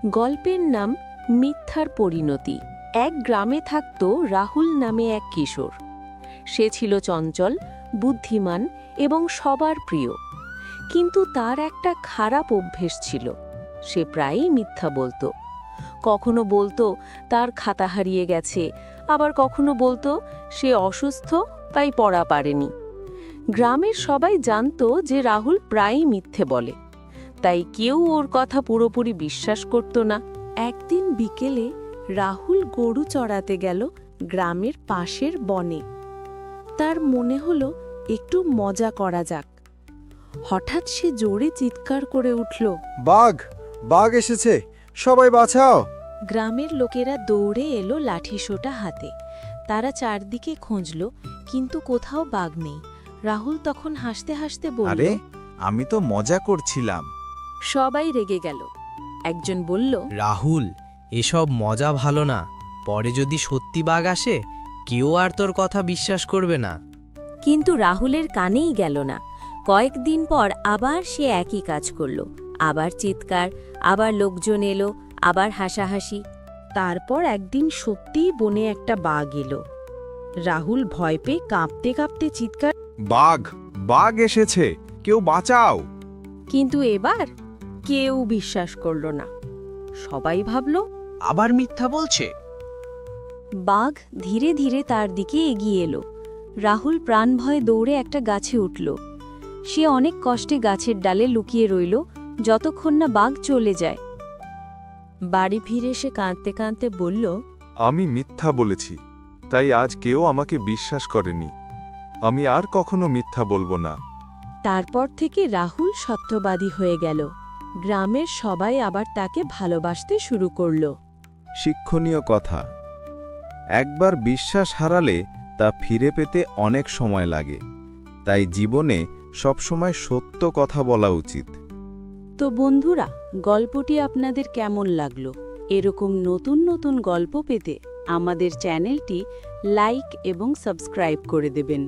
গল্পের নাম মিথ্যার পরিণতি। এক গ্রামে থাকত রাহুল নামে এক কিশোর। সে ছিল চঞ্চল, বুদ্ধিমান এবং সবার প্রিয়। কিন্তু তার একটা খারাপ অভ্যেস ছিল, সে প্রায়ই মিথ্যা বলতো। কখনো বলতো তার খাতা হারিয়ে গেছে, আবার কখনো বলতো সে অসুস্থ তাই পড়া পারেনি। গ্রামের সবাই জানতো যে রাহুল প্রায়ই মিথ্যে বলে, তাই কেউ ওর কথা পুরোপুরি বিশ্বাস করত না। একদিন বিকেলে রাহুল গরু চড়াতে গেল গ্রামের পাশের বনে। তার মনে হলো একটু মজা করা যাক। হঠাৎ সে জোরে চিৎকার করে উঠল, বাঘ! বাঘ এসেছে, সবাই বাঁচাও! গ্রামের লোকেরা দৌড়ে এলো লাঠিসোঁটা হাতে। তারা চারদিকে খুঁজল, কিন্তু কোথাও বাঘ নেই। রাহুল তখন হাসতে হাসতে বলল, আরে, আমি তো মজা করছিলাম। সবাই রেগে গেল। একজন বলল, রাহুল, এসব মজা ভালো না। পরে যদি সত্যি বাঘ আসে, কেউ আর তোর কথা বিশ্বাস করবে না। কিন্তু রাহুলের কানেই গেল না। কয়েকদিন পর আবার সে একই কাজ করল। আবার চিৎকার, আবার লোকজন এলো, আবার হাসাহাসি। তারপর একদিন সত্যিই বনে একটা বাঘ এলো। রাহুল ভয় পেয়ে কাঁপতে কাঁপতে চিৎকার, বাঘ! বাঘ এসেছে, কেউ বাঁচাও! কিন্তু এবার কেউ বিশ্বাস করল না। সবাই ভাবল আবার মিথ্যা বলছে। বাঘ ধীরে ধীরে তার দিকে এগিয়ে এলো। রাহুল প্রাণ ভয়ে দৌড়ে একটা গাছে উঠল। সে অনেক কষ্টে গাছের ডালে লুকিয়ে রইল, যতক্ষণ না বাঘ চলে যায়। বাড়ি ফিরে সে কাঁদতে কাঁদতে বলল, আমি মিথ্যা বলেছি, তাই আজ কেউ আমাকে বিশ্বাস করেনি। আমি আর কখনো মিথ্যা বলবো না। তারপর থেকে রাহুল সত্যবাদী হয়ে গেল। গ্রামের সবাই আবার তাকে ভালোবাসতে শুরু করল। শিক্ষণীয় কথা: একবার বিশ্বাস হারালে তা ফিরে পেতে অনেক সময় লাগে, তাই জীবনে সবসময় সত্য কথা বলা উচিত। তো বন্ধুরা, গল্পটি আপনাদের কেমন লাগলো? এরকম নতুন নতুন গল্প পেতে আমাদের চ্যানেলটি লাইক এবং সাবস্ক্রাইব করে দেবেন।